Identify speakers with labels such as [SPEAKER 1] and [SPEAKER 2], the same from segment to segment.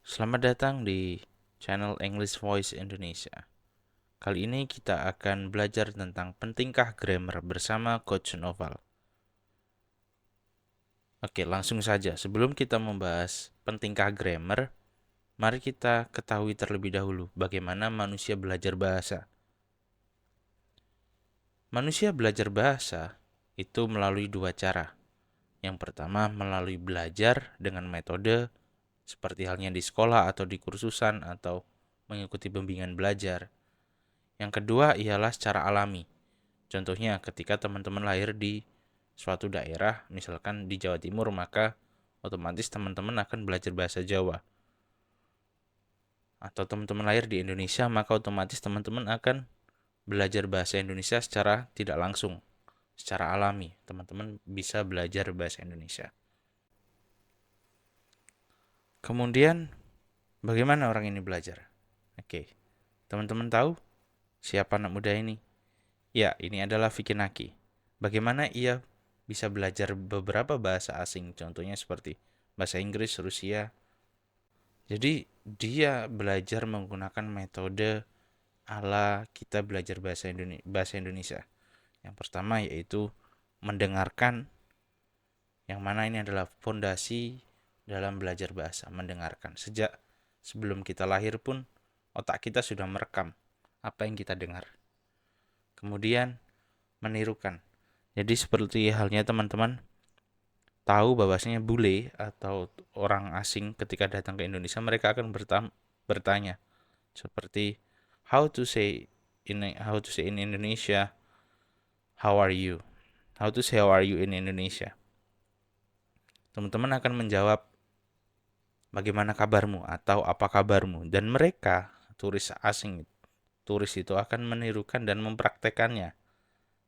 [SPEAKER 1] Selamat datang di channel English Voice Indonesia. Kali ini kita akan belajar tentang pentingkah grammar bersama Coach Noval. Oke, langsung saja. Sebelum kita membahas pentingkah grammar, mari kita ketahui terlebih dahulu bagaimana manusia belajar bahasa. Manusia belajar bahasa itu melalui dua cara. Yang pertama melalui belajar dengan metode seperti halnya di sekolah atau di kursusan atau mengikuti bimbingan belajar. Yang kedua ialah secara alami. Contohnya ketika teman-teman lahir di suatu daerah, misalkan di Jawa Timur, maka otomatis teman-teman akan belajar bahasa Jawa. Atau teman-teman lahir di Indonesia, maka otomatis teman-teman akan belajar bahasa Indonesia secara tidak langsung, secara alami. Teman-teman bisa belajar bahasa Indonesia. Kemudian, bagaimana orang ini belajar? Oke, teman-teman tahu siapa anak muda ini? Ya, ini adalah Vicky Naki. Bagaimana ia bisa belajar beberapa bahasa asing, contohnya seperti bahasa Inggris, Rusia. Jadi, dia belajar menggunakan metode ala kita belajar bahasa Indonesia. Yang pertama yaitu mendengarkan, yang mana ini adalah fondasi dalam belajar bahasa, mendengarkan. Sejak sebelum kita lahir pun, otak kita sudah merekam apa yang kita dengar. Kemudian, menirukan. Jadi seperti halnya teman-teman tahu bahwasanya bule atau orang asing ketika datang ke Indonesia mereka akan bertanya seperti how to say in Indonesia, how are you? How to say how are you in Indonesia? Teman-teman akan menjawab bagaimana kabarmu atau apa kabarmu, dan mereka turis itu akan menirukan dan mempraktekannya.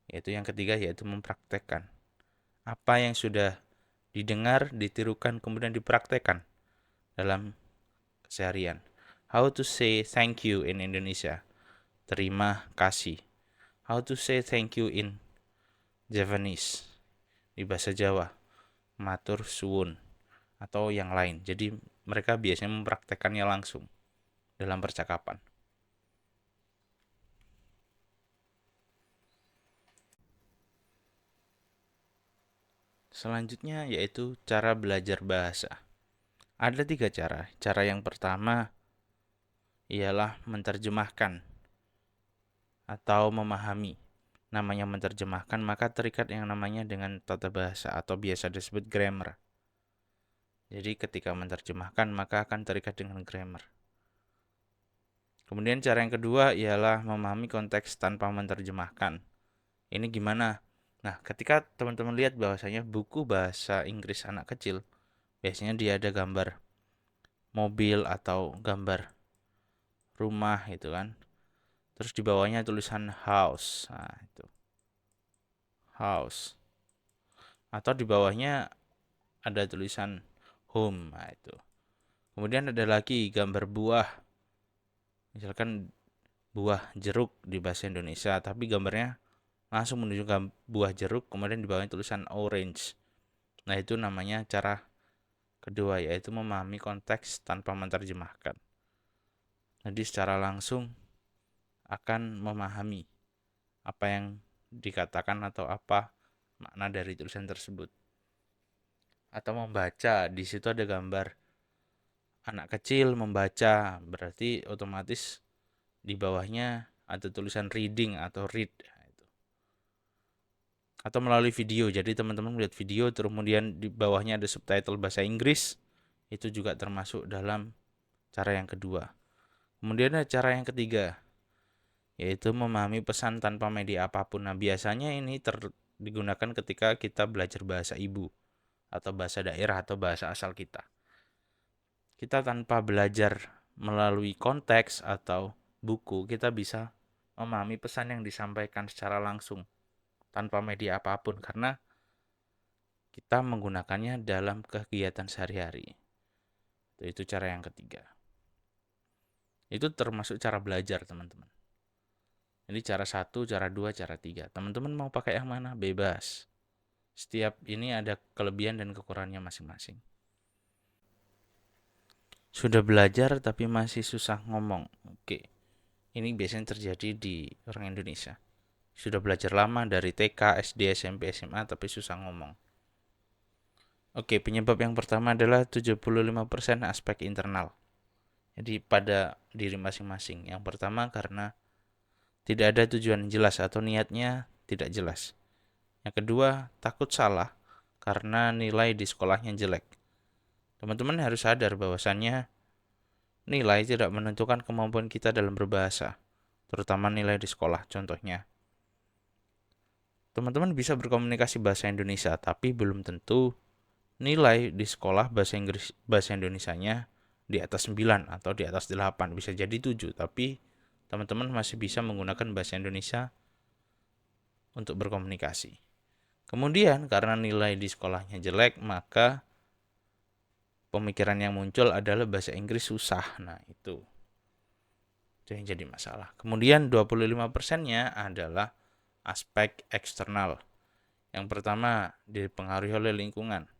[SPEAKER 1] Yaitu yang ketiga yaitu mempraktekkan. Apa yang sudah didengar, ditirukan, kemudian dipraktekkan dalam keseharian. How to say thank you in Indonesia? Terima kasih. How to say thank you in Javanese? Di bahasa Jawa, matur suwun atau yang lain. Jadi mereka biasanya mempraktekannya langsung dalam percakapan. Selanjutnya yaitu cara belajar bahasa. Ada tiga cara. Cara yang pertama ialah menerjemahkan atau memahami. Namanya menerjemahkan, maka terikat yang namanya dengan tata bahasa atau biasa disebut grammar. Jadi ketika menerjemahkan maka akan terikat dengan grammar. Kemudian cara yang kedua ialah memahami konteks tanpa menerjemahkan. Ini gimana? Nah, ketika teman-teman lihat bahwasanya buku bahasa Inggris anak kecil, biasanya dia ada gambar mobil atau gambar rumah gitu kan. Terus di bawahnya tulisan house. Nah, itu. House. Atau di bawahnya ada tulisan home. Nah, itu. Kemudian ada lagi gambar buah. Misalkan buah jeruk di bahasa Indonesia, tapi gambarnya langsung menunjukkan buah jeruk, kemudian di bawahnya tulisan orange. Nah, itu namanya cara kedua, yaitu memahami konteks tanpa menerjemahkan. Jadi secara langsung akan memahami apa yang dikatakan atau apa makna dari tulisan tersebut. Atau membaca, di situ ada gambar anak kecil membaca, berarti otomatis di bawahnya ada tulisan reading atau read. Atau melalui video, jadi teman-teman melihat video terus kemudian di bawahnya ada subtitle bahasa Inggris, itu juga termasuk dalam cara yang kedua. Kemudian ada cara yang ketiga, yaitu memahami pesan tanpa media apapun. Nah, biasanya ini digunakan ketika kita belajar bahasa ibu atau bahasa daerah atau bahasa asal kita. Kita tanpa belajar melalui konteks atau buku, kita bisa memahami pesan yang disampaikan secara langsung tanpa media apapun karena kita menggunakannya dalam kegiatan sehari-hari. Itu cara yang ketiga. Itu termasuk cara belajar, teman-teman. Ini cara 1, cara 2, cara 3. Teman-teman mau pakai yang mana? Bebas. Setiap ini ada kelebihan dan kekurangannya masing-masing. Sudah belajar tapi masih susah ngomong. Oke, ini biasanya terjadi di orang Indonesia. Sudah belajar lama dari TK, SD, SMP, SMA tapi susah ngomong. Oke, penyebab yang pertama adalah 75% aspek internal. Jadi pada diri masing-masing. Yang pertama karena tidak ada tujuan jelas atau niatnya tidak jelas. Yang kedua, takut salah karena nilai di sekolahnya jelek. Teman-teman harus sadar bahwasannya nilai tidak menentukan kemampuan kita dalam berbahasa, terutama nilai di sekolah. Contohnya, teman-teman bisa berkomunikasi bahasa Indonesia, tapi belum tentu nilai di sekolah bahasa Indonesianya di atas 9 atau di atas 8, bisa jadi 7, tapi teman-teman masih bisa menggunakan bahasa Indonesia untuk berkomunikasi. Kemudian karena nilai di sekolahnya jelek, maka pemikiran yang muncul adalah bahasa Inggris susah. Nah, itu yang jadi masalah. Kemudian 25%-nya adalah aspek eksternal. Yang pertama dipengaruhi oleh lingkungan.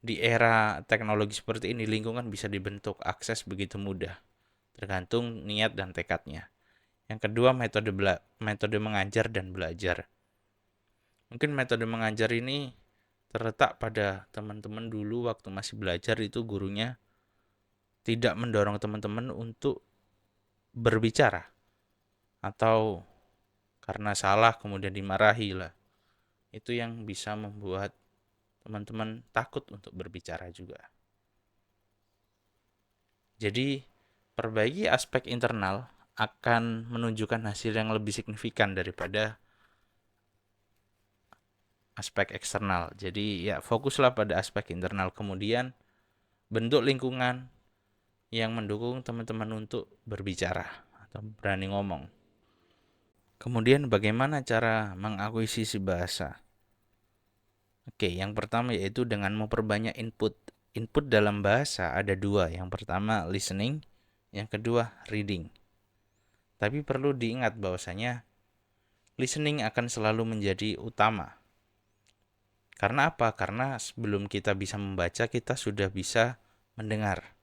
[SPEAKER 1] Di era teknologi seperti ini, lingkungan bisa dibentuk, akses begitu mudah, tergantung niat dan tekadnya. Yang kedua, metode mengajar dan belajar. Mungkin metode mengajar ini terletak pada teman-teman dulu waktu masih belajar itu gurunya tidak mendorong teman-teman untuk berbicara, atau karena salah kemudian dimarahi lah. Itu yang bisa membuat teman-teman takut untuk berbicara juga. Jadi, perbaiki aspek internal akan menunjukkan hasil yang lebih signifikan daripada aspek eksternal. Jadi, ya fokuslah pada aspek internal. Kemudian, bentuk lingkungan yang mendukung teman-teman untuk berbicara atau berani ngomong. Kemudian, bagaimana cara mengakuisisi bahasa? Oke, yang pertama yaitu dengan memperbanyak input. Input dalam bahasa ada dua. Yang pertama listening, yang kedua reading. Tapi perlu diingat bahwasanya listening akan selalu menjadi utama. Karena apa? Karena sebelum kita bisa membaca, kita sudah bisa mendengar.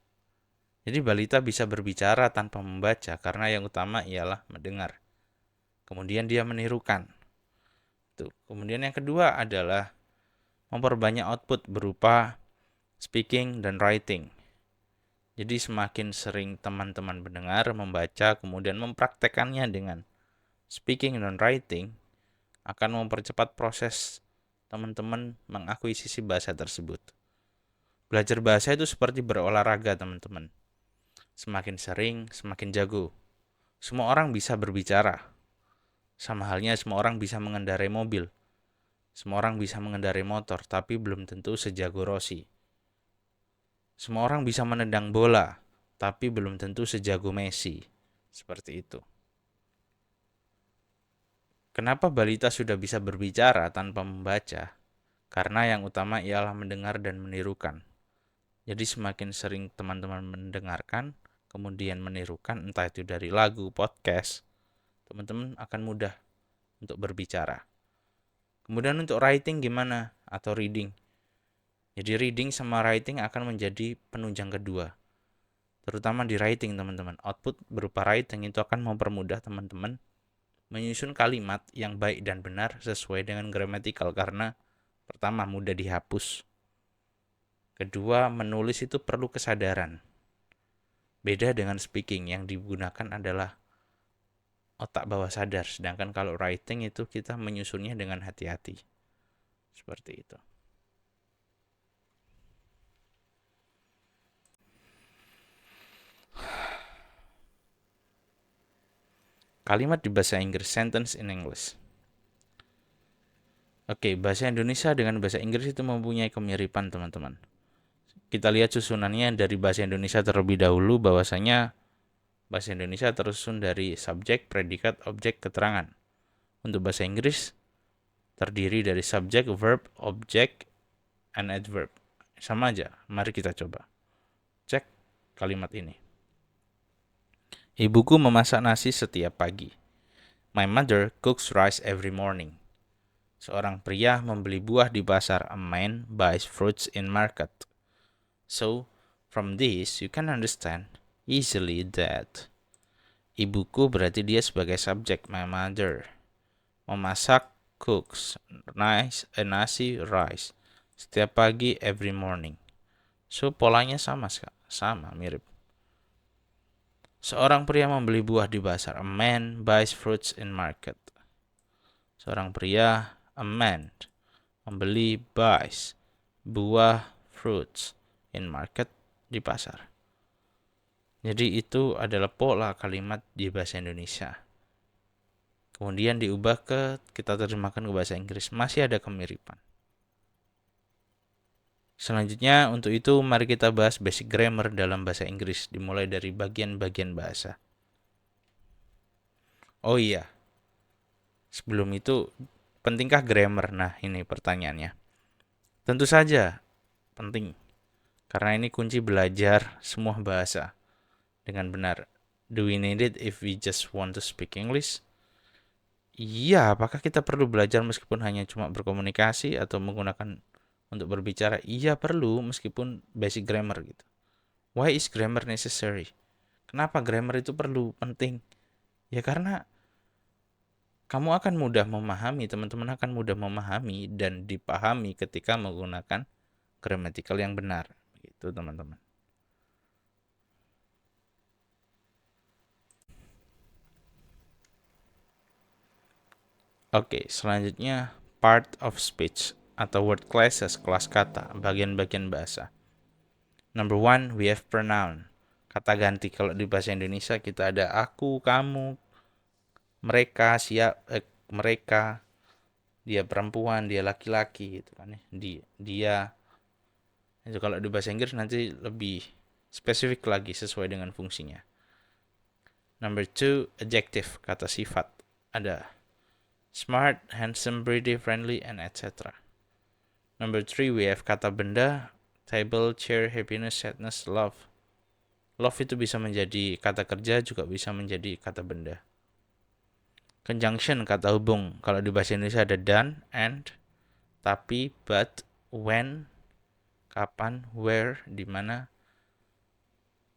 [SPEAKER 1] Jadi balita bisa berbicara tanpa membaca karena yang utama ialah mendengar. Kemudian dia menirukan. Tuh. Kemudian yang kedua adalah memperbanyak output berupa speaking dan writing. Jadi semakin sering teman-teman mendengar, membaca, kemudian mempraktekannya dengan speaking dan writing, akan mempercepat proses teman-teman mengakuisisi bahasa tersebut. Belajar bahasa itu seperti berolahraga, teman-teman. Semakin sering, semakin jago. Semua orang bisa berbicara. Sama halnya semua orang bisa mengendarai mobil. Semua orang bisa mengendarai motor, tapi belum tentu sejago Rossi. Semua orang bisa menendang bola, tapi belum tentu sejago Messi. Seperti itu. Kenapa balita sudah bisa berbicara tanpa membaca? Karena yang utama ialah mendengar dan menirukan. Jadi semakin sering teman-teman mendengarkan, kemudian menirukan, entah itu dari lagu, podcast, teman-teman akan mudah untuk berbicara. Kemudian untuk writing gimana? Atau reading. Jadi reading sama writing akan menjadi penunjang kedua. Terutama di writing, teman-teman. Output berupa writing itu akan mempermudah teman-teman menyusun kalimat yang baik dan benar sesuai dengan gramatikal. Karena pertama, mudah dihapus. Kedua, menulis itu perlu kesadaran. Beda dengan speaking, yang digunakan adalah otak bawah sadar. Sedangkan kalau writing itu kita menyusunnya dengan hati-hati. Seperti itu. Kalimat di bahasa Inggris, sentence in English. Oke, bahasa Indonesia dengan bahasa Inggris itu mempunyai kemiripan, teman-teman. Kita lihat susunannya dari bahasa Indonesia terlebih dahulu, bahwasanya bahasa Indonesia tersusun dari subjek, predikat, objek, keterangan. Untuk bahasa Inggris terdiri dari subjek, verb, objek, and adverb. Sama aja, mari kita coba. Cek kalimat ini. Ibuku memasak nasi setiap pagi. My mother cooks rice every morning. Seorang pria membeli buah di pasar. A man buys fruits in market. So, From this, you can understand easily that ibuku berarti dia sebagai subjek, my mother. Memasak, cooks, nasi, rice. Setiap pagi, every morning. So, polanya sama, mirip. Seorang pria membeli buah di pasar. A man buys fruits in market. Seorang pria, a man, membeli buys, buah, fruits, in market, di pasar. Jadi itu adalah pola kalimat di bahasa Indonesia. Kemudian diubah kita terjemahkan ke bahasa Inggris. Masih ada kemiripan. Selanjutnya untuk itu mari kita bahas basic grammar dalam bahasa Inggris. Dimulai dari bagian-bagian bahasa. Oh iya, sebelum itu pentingkah grammar? Nah ini pertanyaannya. Tentu saja penting. Karena ini kunci belajar semua bahasa dengan benar. Do we need it if we just want to speak English? Iya, apakah kita perlu belajar meskipun hanya cuma berkomunikasi atau menggunakan untuk berbicara? Iya perlu meskipun basic grammar gitu. Why is grammar necessary? Kenapa grammar itu perlu, penting? Ya karena kamu akan mudah memahami, teman-teman akan mudah memahami dan dipahami ketika menggunakan grammatical yang benar. Gitu teman-teman. Oke, selanjutnya part of speech atau word classes, kelas kata, bagian-bagian bahasa. Number one, we have pronoun. Kata ganti. Kalau di bahasa Indonesia kita ada aku, kamu, mereka, mereka, dia perempuan, dia laki-laki gitu kan ya. Dia. Itu kalau di bahasa Inggris nanti lebih spesifik lagi sesuai dengan fungsinya. Number two, adjective, kata sifat. Ada smart, handsome, pretty, friendly, and etc. Number three, we have kata benda, table, chair, happiness, sadness, love. Love itu bisa menjadi kata kerja, juga bisa menjadi kata benda. Conjunction, kata hubung. Kalau di bahasa Indonesia ada dan, and, tapi, but, when, kapan, where, di mana.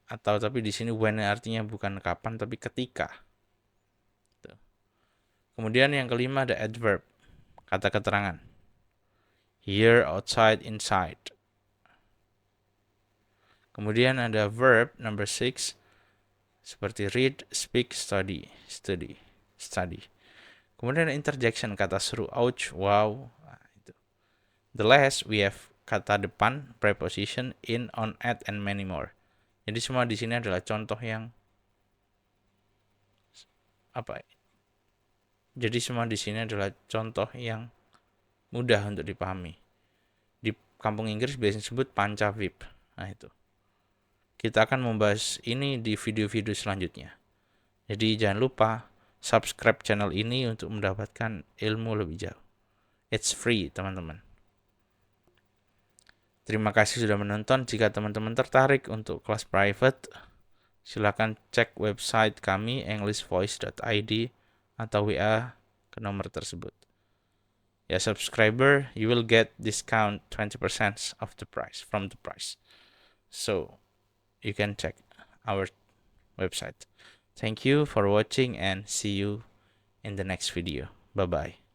[SPEAKER 1] Atau tapi di sini when artinya bukan kapan tapi ketika. Tuh. Kemudian yang kelima ada adverb, kata keterangan. Here, outside, inside. Kemudian ada verb number 6 seperti read, speak, study. Kemudian ada interjection, kata seru, ouch, wow. Nah, itu. The last we have kata depan, preposition, in, on, at, and many more. Jadi semua di sini adalah contoh yang Jadi semua di sini adalah contoh yang mudah untuk dipahami. Di kampung Inggris biasanya disebut pancavip. Nah itu. Kita akan membahas ini di video-video selanjutnya. Jadi jangan lupa subscribe channel ini untuk mendapatkan ilmu lebih jauh. It's free, teman-teman. Terima kasih sudah menonton. Jika teman-teman tertarik untuk kelas private, silakan cek website kami englishvoice.id atau WA ke nomor tersebut. Ya, subscriber, you will get discount 20% of the price from the price. So, you can check our website. Thank you for watching and see you in the next video. Bye-bye.